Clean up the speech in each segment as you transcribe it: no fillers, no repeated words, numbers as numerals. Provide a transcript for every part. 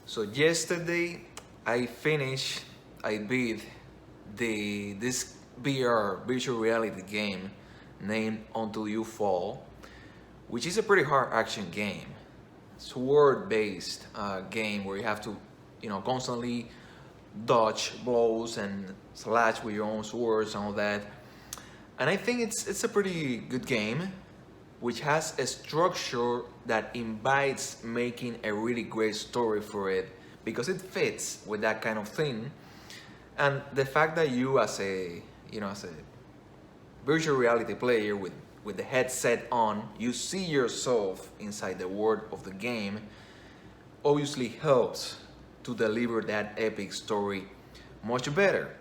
So yesterday I beat this virtual reality game named Until You Fall, which is a pretty hard action game. Sword-based game where you have to, constantly dodge blows and slash with your own swords and all that. And I think it's a pretty good game, which has a structure that invites making a really great story for it because it fits with that kind of thing. And the fact that you as a virtual reality player with the headset on, you see yourself inside the world of the game, obviously helps to deliver that epic story much better.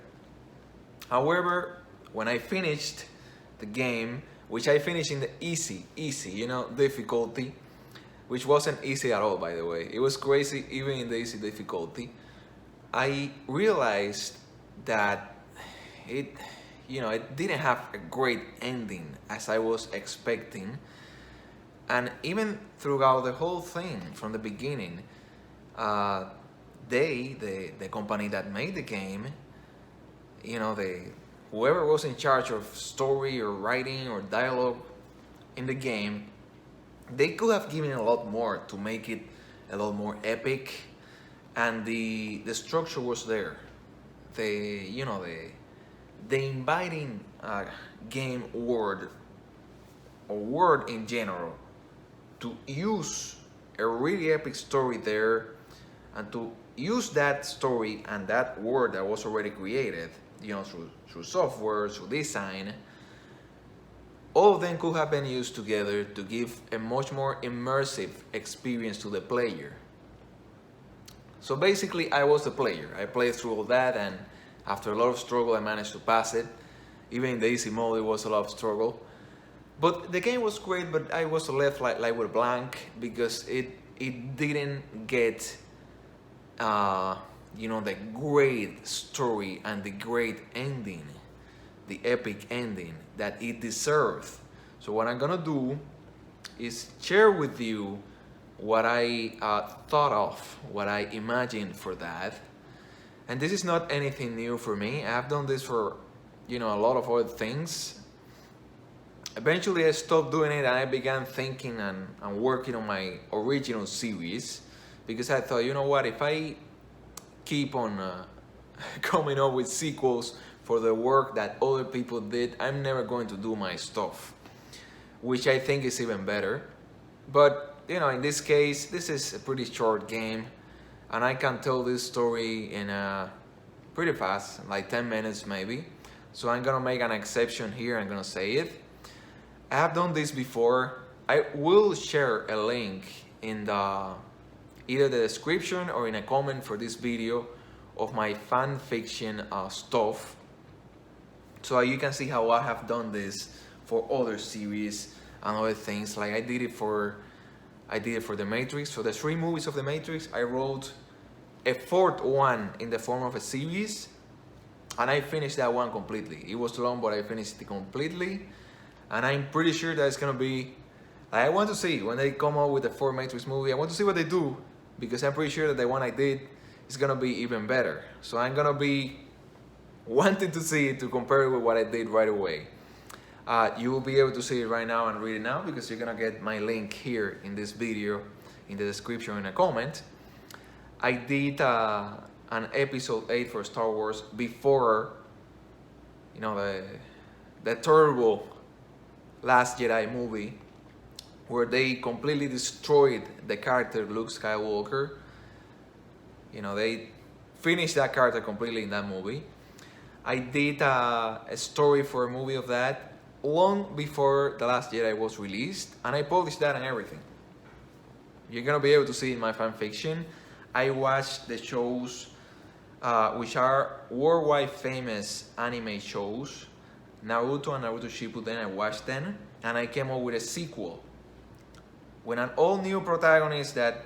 However, when I finished the game, which I finished in the easy, difficulty, which wasn't easy at all, by the way. It was crazy even in the easy difficulty. I realized that it, it didn't have a great ending as I was expecting. And even throughout the whole thing, from the beginning, uh, the company that made the game, whoever was in charge of story or writing or dialogue in the game, they could have given a lot more to make it a lot more epic, and the structure was there. The inviting game word or word in general to use a really epic story there and to use that story and that word that was already created, through software, through design, all of them could have been used together to give a much more immersive experience to the player. So basically, I was the player. I played through all that, and after a lot of struggle, I managed to pass it. Even in the easy mode, it was a lot of struggle. But the game was great, but I was left like with blank because it didn't get the great story and the great ending, the epic ending that it deserved. So what I'm gonna do is share with you what I thought of, what I imagined for that. And this is not anything new for me. I've done this for, a lot of other things. Eventually I stopped doing it and I began thinking and working on my original series because I thought, you know what, if I keep on coming up with sequels for the work that other people did, I'm never going to do my stuff, which I think is even better. But in this case, this is a pretty short game, and I can tell this story in pretty fast, like 10 minutes maybe. So I'm gonna make an exception here. I'm gonna say it. I have done this before. I will share a link in either the description or in a comment for this video of my fan fiction stuff, so you can see how I have done this for other series and other things. Like I did it for the Matrix. For the 3 movies of the Matrix, I wrote a 4th one in the form of a series, and I finished that one completely. It was long, but I finished it completely, and I'm pretty sure that it's gonna be. I want to see when they come out with the 4th Matrix movie. I want to see what they do because I'm pretty sure that the one I did is gonna be even better. So I'm gonna be wanting to see it to compare it with what I did right away. You will be able to see it right now and read it now because you're gonna get my link here in this video, in the description, in a comment. I did an episode 8 for Star Wars before, the terrible Last Jedi movie, where they completely destroyed the character Luke Skywalker. They finished that character completely in that movie. I did a story for a movie of that long before The Last Jedi was released, and I published that and everything. You're gonna be able to see in my fan fiction. I watched the shows, which are worldwide famous anime shows, Naruto and Naruto Shippuden. I watched them, and I came up with a sequel with an all-new protagonist that,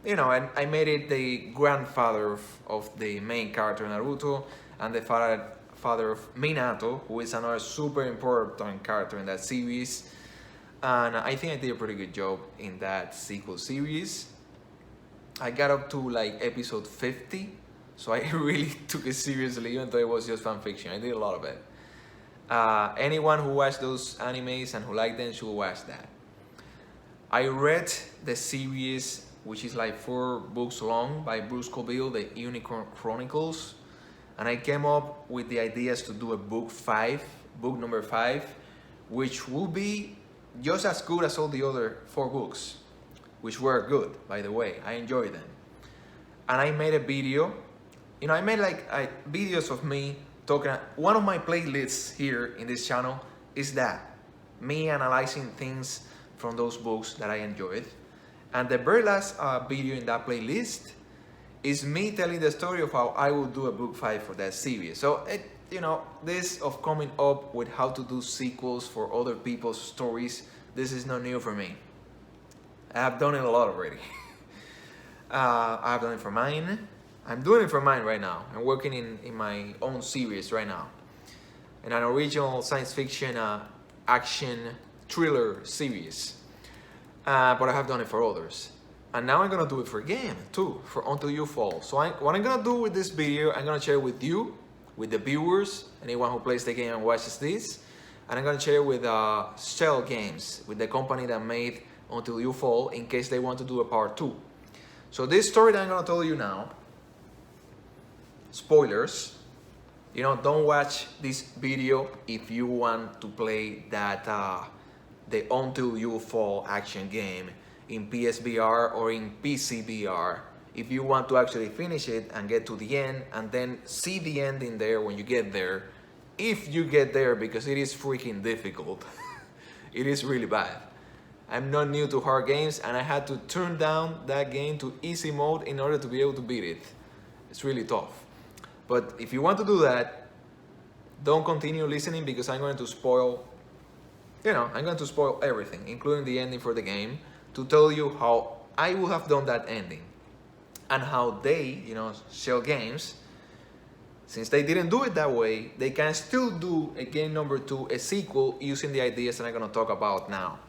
and I made it the grandfather of the main character Naruto and the father of Minato, who is another super important character in that series. And I think I did a pretty good job in that sequel series. I got up to like episode 50, so I really took it seriously, even though it was just fan fiction. I did a lot of it. Anyone who watched those animes and who liked them should watch that. I read the series, which is like 4 books long, by Bruce Coville, the Unicorn Chronicles, and I came up with the ideas to do a book number 5, which will be just as good as all the other 4 books, which were good, by the way. I enjoyed them. And I made a video. I made videos of me talking. One of my playlists here in this channel is that, me analyzing things from those books that I enjoyed. And the very last video in that playlist is me telling the story of how I will do a book 5 for that series. So, this of coming up with how to do sequels for other people's stories, this is not new for me. I have done it a lot already. I have done it for mine. I'm doing it for mine right now. I'm working in my own series right now. In an original science fiction action thriller series. But I have done it for others. And now I'm gonna do it for game too, for Until You Fall. So what I'm gonna do with this video, I'm gonna share with you, with the viewers, anyone who plays the game and watches this. And I'm gonna share with Shell Games, with the company that made Until You Fall, in case they want to do a part 2. So this story that I'm gonna tell you now, spoilers, don't watch this video if you want to play that the Until You Fall action game in PSVR or in PCVR. If you want to actually finish it and get to the end and then see the ending there when you get there, if you get there, because it is freaking difficult. It is really bad. I'm not new to hard games, and I had to turn down that game to easy mode in order to be able to beat it. It's really tough. But if you want to do that, don't continue listening, because I'm going to spoil, I'm going to spoil everything, including the ending for the game, to tell you how I would have done that ending. And how they, Shell Games, since they didn't do it that way, they can still do a game number 2, a sequel, using the ideas that I'm going to talk about now.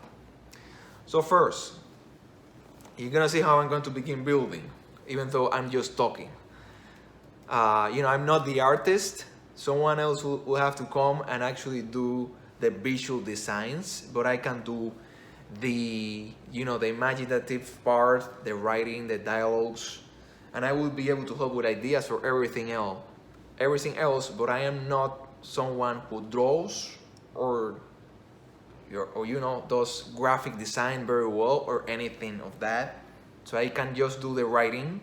So first, you're going to see how I'm going to begin building, even though I'm just talking. I'm not the artist. Someone else will have to come and actually do the visual designs, but I can do the imaginative part, the writing, the dialogues, and I will be able to help with ideas for everything else, but I am not someone who draws or does graphic design very well or anything of that. So I can just do the writing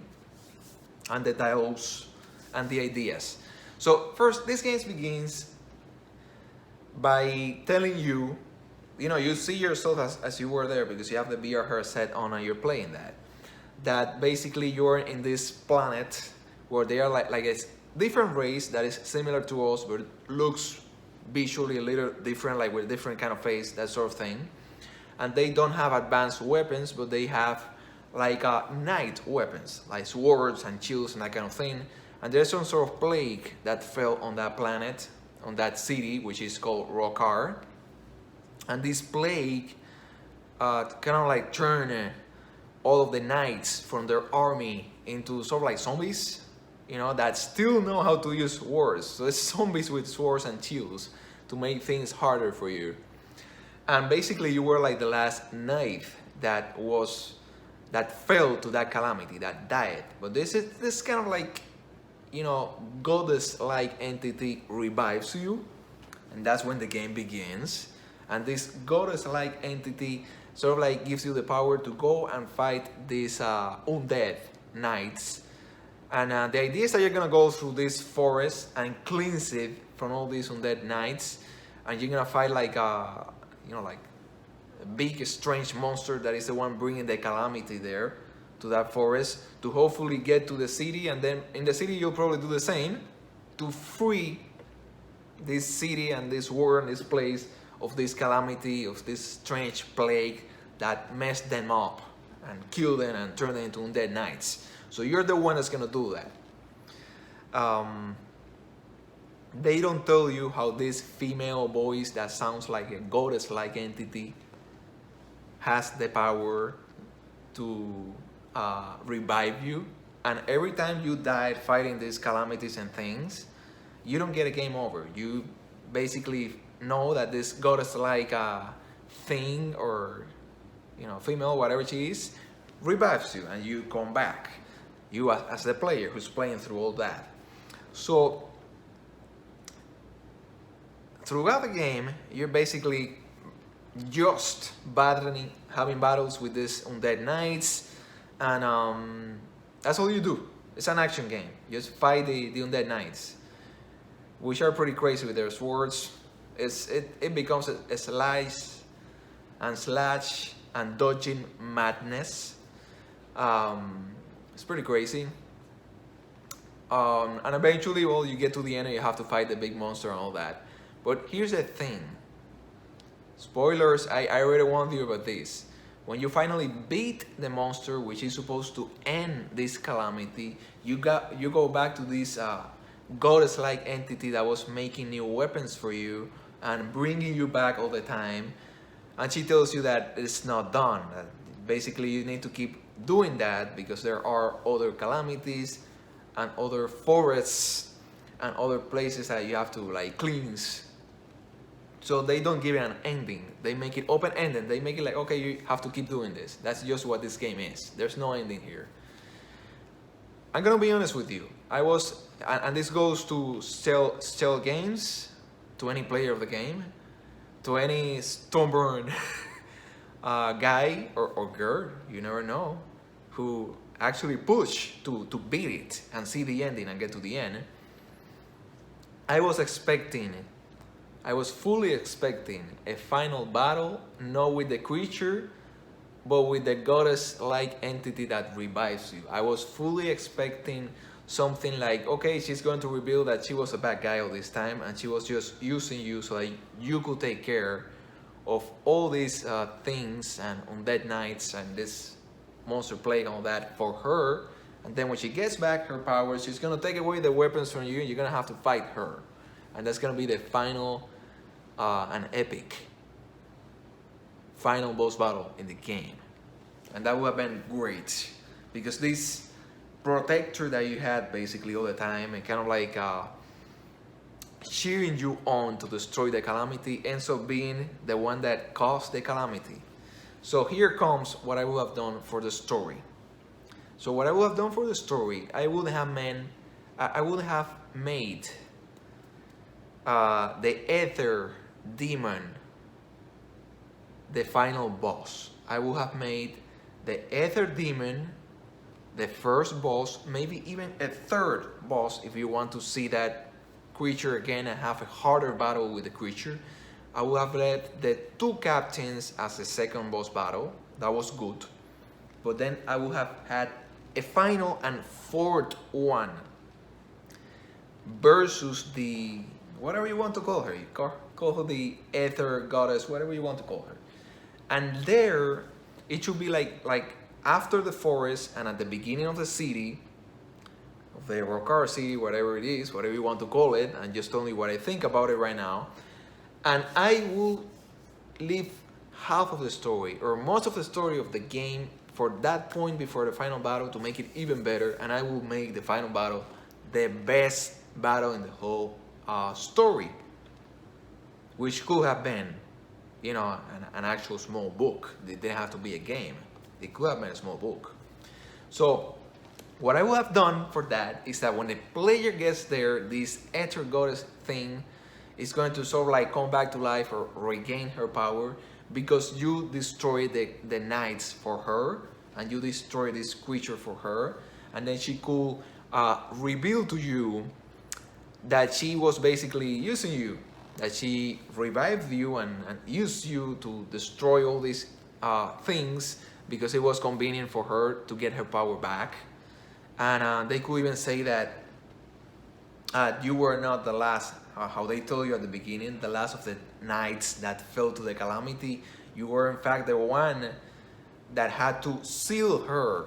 and the dialogues and the ideas. So first, this game begins by telling you, you see yourself as you were there, because you have the VR headset on and you're playing that basically you're in this planet where they are like a different race that is similar to us, but looks visually a little different, like with a different kind of face, that sort of thing. And they don't have advanced weapons, but they have like night weapons, like swords and shields and that kind of thing. And there's some sort of plague that fell on that planet, on that city, which is called Rokar. And this plague kind of like turned all of the knights from their army into sort of like zombies, that still know how to use swords. So it's zombies with swords and shields to make things harder for you. And basically you were like the last knight that fell to that calamity, that died. But this kind of like, goddess-like entity revives you, and that's when the game begins. And this goddess-like entity sort of like gives you the power to go and fight these undead knights. And the idea is that you're gonna go through this forest and cleanse it from all these undead knights, and you're gonna fight like a big strange monster that is the one bringing the calamity there to that forest, to hopefully get to the city. And then in the city you'll probably do the same to free this city and this world and this place of this calamity, of this strange plague that messed them up and killed them and turned them into undead knights. So you're the one that's gonna do that. They don't tell you how this female voice that sounds like a goddess-like entity has the power to revive you, and every time you died fighting these calamities and things, you don't get a game over. You basically know that this goddess-like thing, or female, whatever she is, revives you, and you come back. You as the player who's playing through all that. So throughout the game, you're basically just having battles with these undead knights, and that's all you do. It's an action game. Just fight the undead knights, which are pretty crazy with their swords. It becomes a slice and slash and dodging madness. It's pretty crazy. And eventually, well, you get to the end and you have to fight the big monster and all that. But here's the thing. Spoilers, I already warned you about this. When you finally beat the monster, which is supposed to end this calamity, you go back to this goddess-like entity that was making new weapons for you and bringing you back all the time. And she tells you that it's not done. That basically, you need to keep doing that because there are other calamities and other forests and other places that you have to like cleanse. So they don't give it an ending. They make it open-ended. They make it like, okay, you have to keep doing this. That's just what this game is. There's no ending here. I'm gonna be honest with you. And this goes to Cell Games, to any player of the game, to any Stormborn guy or girl, you never know, who actually push to beat it and see the ending and get to the end. I was fully expecting a final battle, not with the creature, but with the goddess-like entity that revives you. I was fully expecting something like, okay, she's going to reveal that she was a bad guy all this time and she was just using you so that you could take care of all these things and undead knights and this monster plague and all that for her. And then when she gets back her powers, she's going to take away the weapons from you and you're going to have to fight her. And that's going to be the final an epic final boss battle in the game. And that would have been great because this protector that you had basically all the time and kind of like cheering you on to destroy the calamity ends up being the one that caused the calamity. So here comes what I would have done for the story. So what I would have done for the story, I would have made the Aether Demon the final boss. I would have made the Aether Demon the first boss, maybe even a third boss if you want to see that creature again and have a harder battle with the creature. I would have led the two captains as the second boss battle. That was good. But then I would have had a final and fourth one versus the, whatever you want to call her. You call her the Aether Goddess, whatever you want to call her. And there, it should be like after the forest and at the beginning of the city, of the Rokar city, whatever it is, whatever you want to call it, and just tell me what I think about it right now. And I will leave half of the story, or most of the story of the game for that point before the final battle to make it even better, and I will make the final battle the best battle in the whole story, which could have been, you know, an actual small book. It didn't have to be a game. It could have been a small book. So what I would have done for that is that when the player gets there, this Aether Goddess thing is going to sort of like come back to life or regain her power because you destroyed the knights for her and you destroyed this creature for her, and then she could reveal to you that she was basically using you, that she revived you and used you to destroy all these things because it was convenient for her to get her power back. And they could even say that you were not the last, how they told you at the beginning, the last of the knights that fell to the calamity. You were in fact the one that had to seal her,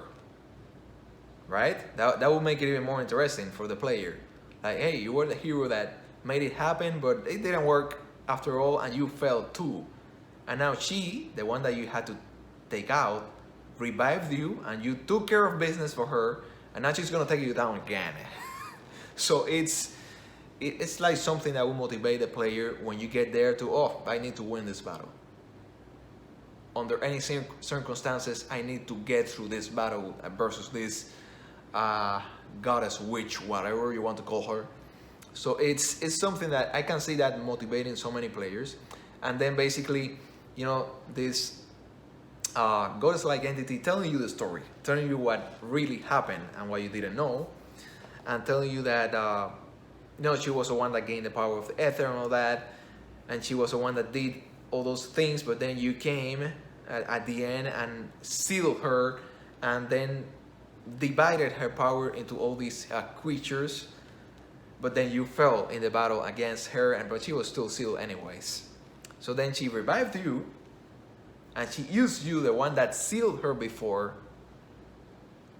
right? That would make it even more interesting for the player. Like, hey, you were the hero that made it happen, but it didn't work after all, and you fell too. And now she, the one that you had to take out, revived you and you took care of business for her, and now she's gonna take you down again. So it's like something that will motivate the player when you get there to, oh, I need to win this battle. Under any circumstances, I need to get through this battle versus this goddess, witch, whatever you want to call her. So it's something that I can see that motivating so many players. And then basically, you know, this goddess-like entity telling you the story, telling you what really happened and what you didn't know, and telling you that you know, she was the one that gained the power of the ether and all that, and she was the one that did all those things, but then you came at the end and sealed her, and then divided her power into all these creatures, but then you fell in the battle against her, but she was still sealed anyways. So then she revived you, and she used you, the one that sealed her before,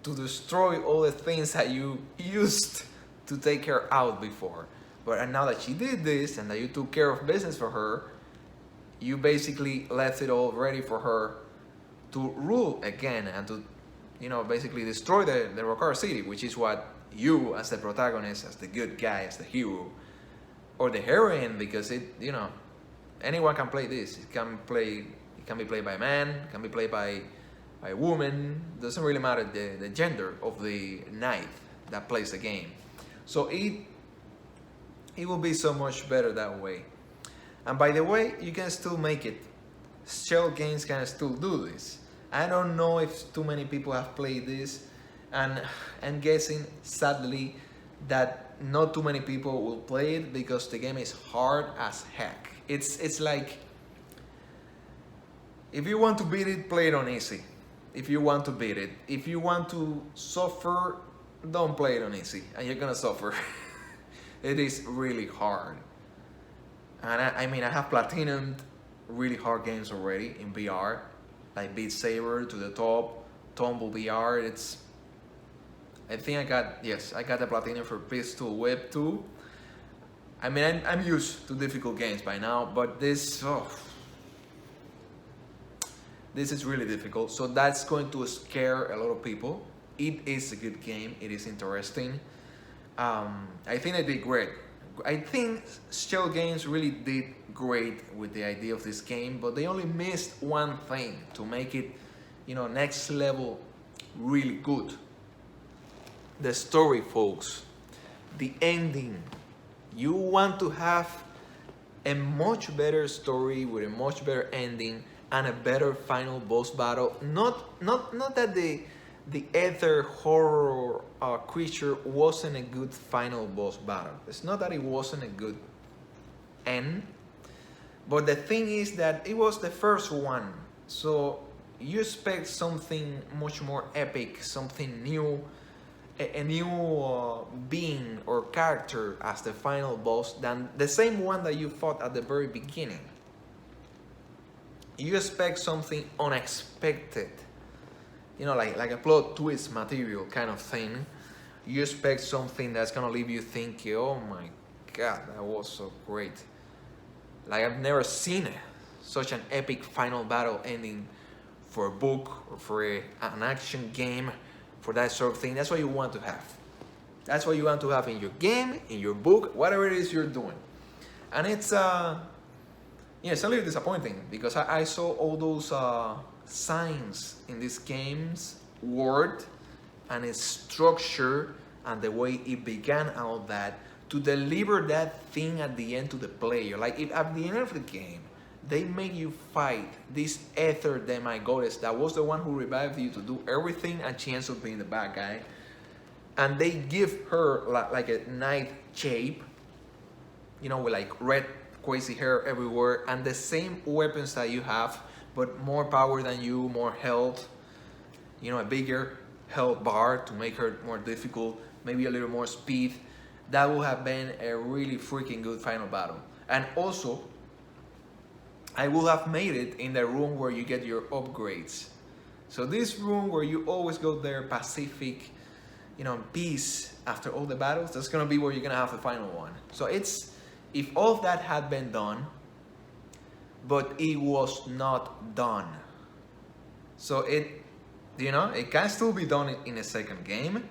to destroy all the things that you used to take her out before. But now that she did this and that you took care of business for her, you basically left it all ready for her to rule again and to, you know, basically destroy the Rokar city, which is what you, as the protagonist, as the good guy, as the hero, or the heroine, because it, you know, anyone can play this. It can be played by a man, it can be played by a woman. Doesn't really matter the gender of the knight that plays the game. So it will be so much better that way. And by the way, you can still make it. Shell games can still do this. I don't know if too many people have played this, and I'm guessing, sadly, that not too many people will play it because the game is hard as heck. It's like, if you want to beat it, play it on easy. If you want to beat it. If you want to suffer, don't play it on easy, and you're gonna suffer. It is really hard. And I mean, I have platinumed really hard games already in VR, like Beat Saber, To the Top, Tumble VR. I think I got the platinum for Pistol Whip too. I mean, I'm used to difficult games by now, but this is really difficult. So that's going to scare a lot of people. It is a good game. It is interesting. I think they did great. I think Shell Games really did great with the idea of this game, but they only missed one thing to make it, you know, next level really good. The story, folks. The ending. You want to have a much better story with a much better ending and a better final boss battle. Not that the ether horror creature wasn't a good final boss battle. It's not that it wasn't a good end, but the thing is that it was the first one. So you expect something much more epic, something new, a new being or character as the final boss than the same one that you fought at the very beginning. You expect something unexpected, you know, like a plot twist material kind of thing. You expect something that's gonna leave you thinking, oh my god, that was so great. Like, I've never seen such an epic final battle ending for a book or for an action game, for that sort of thing. That's what you want to have. That's what you want to have in your game, in your book, whatever it is you're doing. And it's a little disappointing because I saw all those signs in these games, word and its structure and the way it began, all that, to deliver that thing at the end to the player. Like, if at the end of the game they make you fight this ether demigoddess that was the one who revived you to do everything, and she ends up being the bad guy, and they give her like a knight shape, you know, with like red crazy hair everywhere and the same weapons that you have, but more power than you, more health, you know, a bigger health bar to make her more difficult, maybe a little more speed. That would have been a really freaking good final battle. And also, I would have made it in the room where you get your upgrades. So this room where you always go there, Pacific, you know, peace after all the battles, that's gonna be where you're gonna have the final one. So it's, if all of that had been done, but it was not done. So You know, it can still be done in the second game.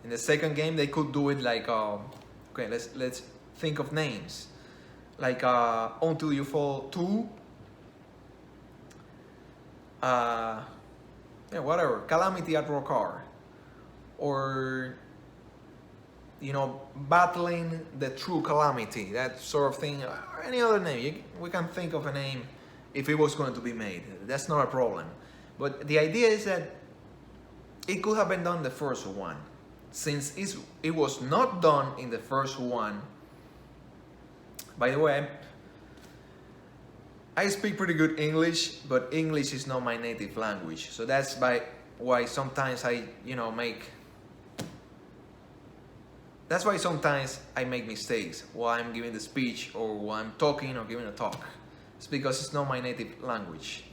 In the second game, they could do it like, okay, let's think of names, like Until You Fall 2, yeah, whatever, Calamity at Rockar, or you know, Battling the True Calamity, that sort of thing, or any other name. We can think of a name if it was going to be made. That's not a problem. But the idea is that it could have been done the first one. Since it was not done in the first one, by the way, I speak pretty good English, but English is not my native language. So that's why sometimes I make mistakes while I'm giving the speech or while I'm talking or giving a talk. It's because it's not my native language.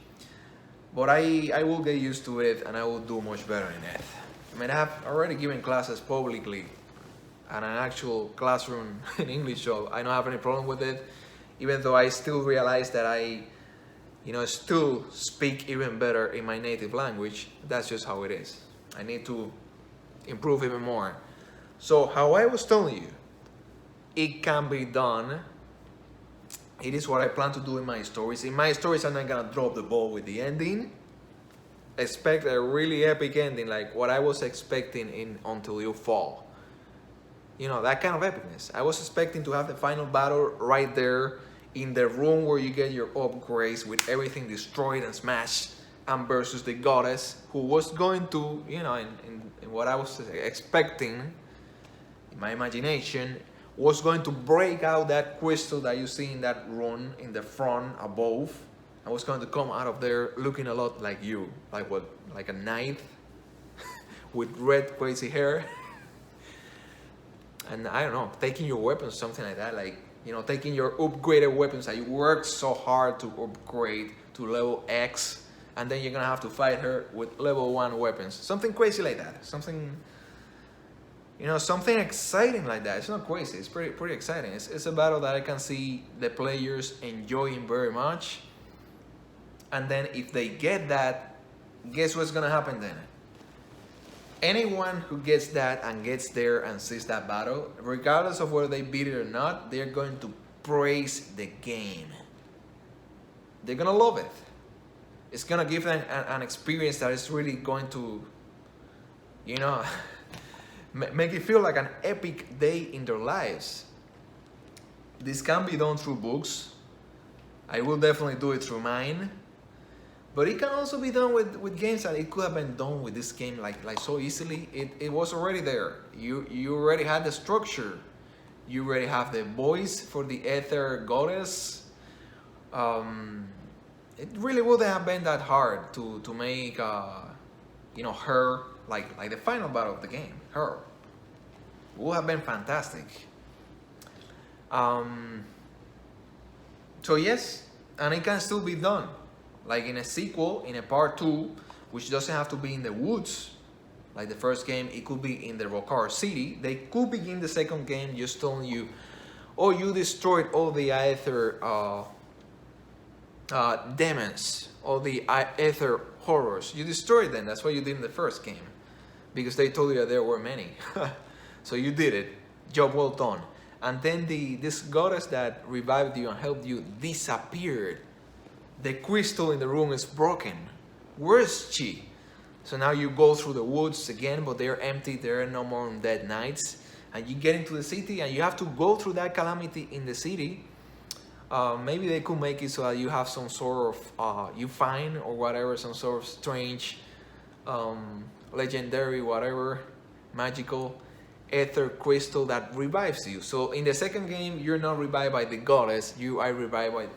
But I will get used to it and I will do much better in it. I mean, I have already given classes publicly at an actual classroom in English, so I don't have any problem with it, even though I still realize that I still speak even better in my native language. That's just how it is. I need to improve even more. So, how I was telling you, it can be done. It is what I plan to do in my stories. In my stories, I'm not gonna drop the ball with the ending. Expect a really epic ending, like what I was expecting in Until You Fall. You know, that kind of epicness. I was expecting to have the final battle right there in the room where you get your upgrades with everything destroyed and smashed, and versus the goddess who was going to, in what I was expecting, in my imagination, was going to break out that crystal that you see in that rune in the front above. I was going to come out of there looking a lot like you, like a knight with red crazy hair. And I don't know, taking your weapons, something like that, taking your upgraded weapons that you worked so hard to upgrade to level X, and then you're gonna have to fight her with level 1 weapons. Something crazy like that. Something exciting like that. It's not crazy, it's pretty exciting. It's a battle that I can see the players enjoying very much. And then if they get that, guess what's gonna happen then? Anyone who gets that and gets there and sees that battle, regardless of whether they beat it or not, they're going to praise the game. They're gonna love it. It's gonna give them an experience that is really going to, make it feel like an epic day in their lives. This can be done through books. I will definitely do it through mine. But it can also be done with games that it could have been done with this game like so easily. It was already there. You already had the structure. You already have the voice for the Ether Goddess. It really wouldn't have been that hard to make her like the final battle of the game. Her. It would have been fantastic. So yes, and it can still be done. Like in a sequel, in a part 2, which doesn't have to be in the woods, like the first game, it could be in the Rockar City. They could begin the second game just telling you, oh, you destroyed all the Aether demons, all the Aether horrors. You destroyed them. That's what you did in the first game, because they told you that there were many. So you did it. Job well done. And then this goddess that revived you and helped you disappeared. The crystal in the room is broken. Where's she? So now you go through the woods again, but they're empty. There are no more undead knights. And you get into the city, and you have to go through that calamity in the city. Maybe they could make it so that you have some sort of, you find or whatever, some sort of strange, legendary, whatever, magical ether crystal that revives you. So in the second game, you're not revived by the goddess. You are revived by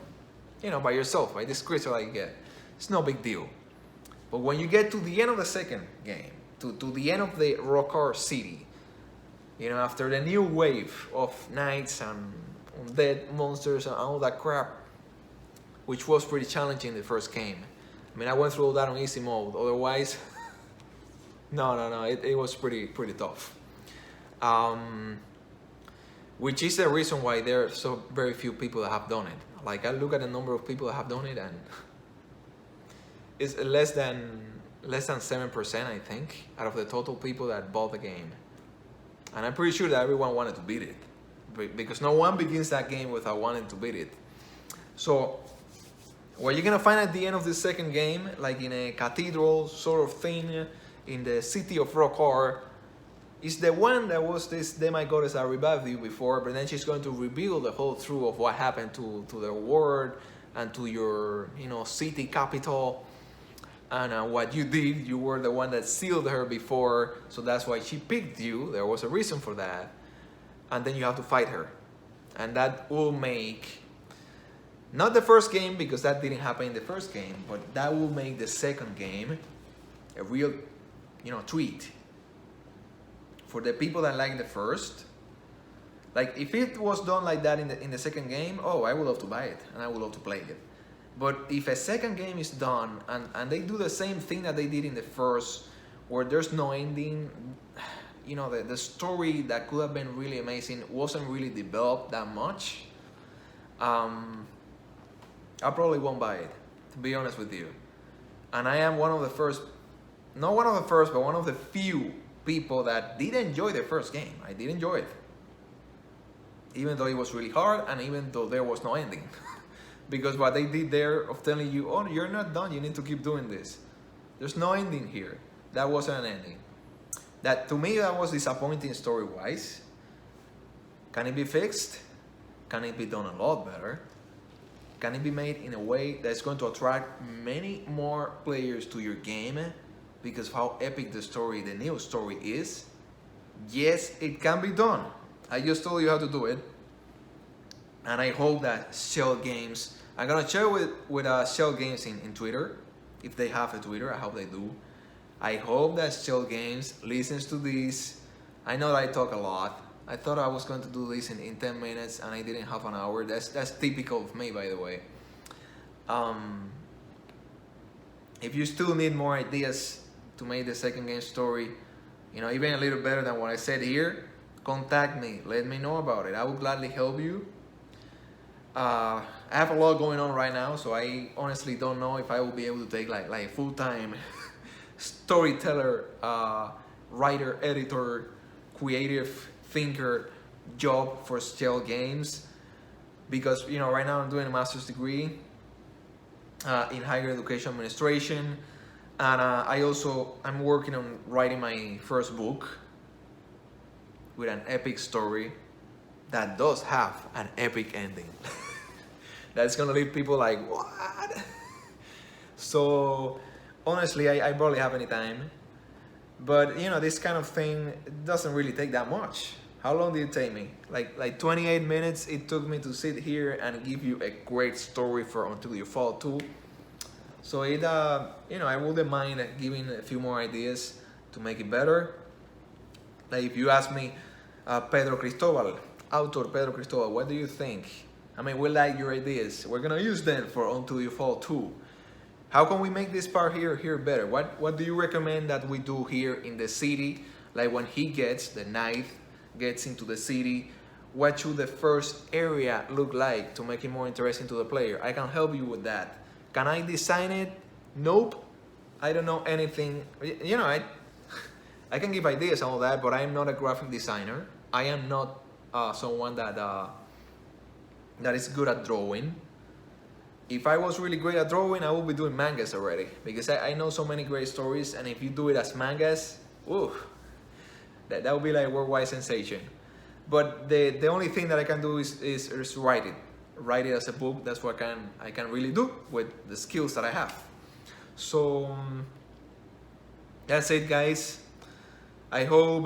by yourself, by this crystal that you get. It's no big deal. But when you get to the end of the second game, to the end of the Rockar City, after the new wave of knights and undead monsters and all that crap, which was pretty challenging in the first game. I mean, I went through all that on easy mode. Otherwise, no, it was pretty tough. Which is the reason why there are so very few people that have done it. Like, I look at the number of people that have done it, and it's less than less than 7%, I think, out of the total people that bought the game. And I'm pretty sure that everyone wanted to beat it, because no one begins that game without wanting to beat it. So what you're gonna find at the end of the second game, like in a cathedral sort of thing in the city of Rockar, is the one that was this demigoddess that revived you before, but then she's going to reveal the whole truth of what happened to the world and to your, city capital. And what you did, you were the one that sealed her before, so that's why she picked you. There was a reason for that. And then you have to fight her. And that will make, not the first game, because that didn't happen in the first game, but that will make the second game a real, treat. For the people that like the first, like if it was done like that in the second game, oh, I would love to buy it, and I would love to play it. But if a second game is done and they do the same thing that they did in the first, where there's no ending, the story that could have been really amazing wasn't really developed that much, I probably won't buy it, to be honest with you. And I am one of the first, not one of the first, but one of the few people that did enjoy the first game. I did enjoy it, even though it was really hard and even though there was no ending. Because what they did there of telling you, oh, you're not done, you need to keep doing this. There's no ending here. That wasn't an ending. That, to me, that was disappointing story-wise. Can it be fixed? Can it be done a lot better? Can it be made in a way that's going to attract many more players to your game because of how epic the new story is? Yes, it can be done. I just told you how to do it. And I hope that Shell Games, I'm gonna share with Shell Games in Twitter, if they have a Twitter, I hope they do. I hope that Shell Games listens to this. I know that I talk a lot. I thought I was going to do this in 10 minutes and I didn't have an hour. That's typical of me, by the way. If you still need more ideas to make the second game story, even a little better than what I said here, contact me, let me know about it. I will gladly help you. I have a lot going on right now, so I honestly don't know if I will be able to take like full-time storyteller, writer, editor, creative thinker job for Shell Games, because right now I'm doing a master's degree in higher education administration, and I'm working on writing my first book with an epic story that does have an epic ending. That's gonna leave people like, what? So honestly, I barely have any time, but this kind of thing doesn't really take that much. How long did it take me? Like 28 minutes it took me to sit here and give you a great story for Until You Fall 2. So it, I wouldn't mind giving a few more ideas to make it better. Like if you ask me, Pedro Cristobal, author Pedro Cristobal, what do you think? I mean, we like your ideas. We're gonna use them for Until You Fall 2. How can we make this part here better? What do you recommend that we do here in the city? Like when the knight gets into the city, what should the first area look like to make it more interesting to the player? I can help you with that. Can I design it? Nope. I don't know anything. I can give ideas and all that, but I am not a graphic designer. I am not someone that is good at drawing. If I was really great at drawing, I would be doing mangas already, because I know so many great stories, and if you do it as mangas, ooh, that would be like worldwide sensation. But the only thing that I can do is write it as a book. That's what I can really do with the skills that I have. So that's it, guys. I hope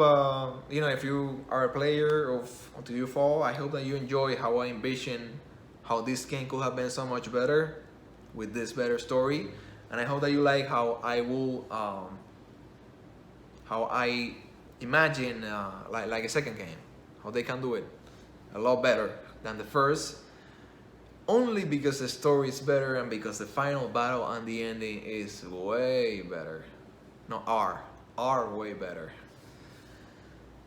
if you are a player of Until You Fall, I hope that you enjoy how I envision how this game could have been so much better with this better story, and I hope that you like how I imagine like a second game, how they can do it a lot better than the first, only because the story is better and because the final battle and the ending is way better. No, are way better.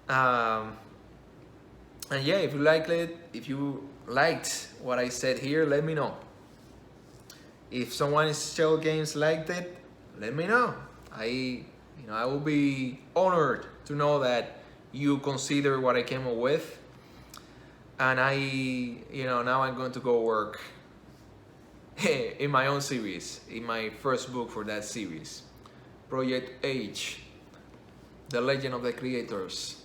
And yeah, if you liked what I said here, let me know. If someone in Shell Games liked it, let me know. I will be honored to know that you consider what I came up with, and now I'm going to go work in my own series, in my first book for that series, Project H, The Legend of the Creators.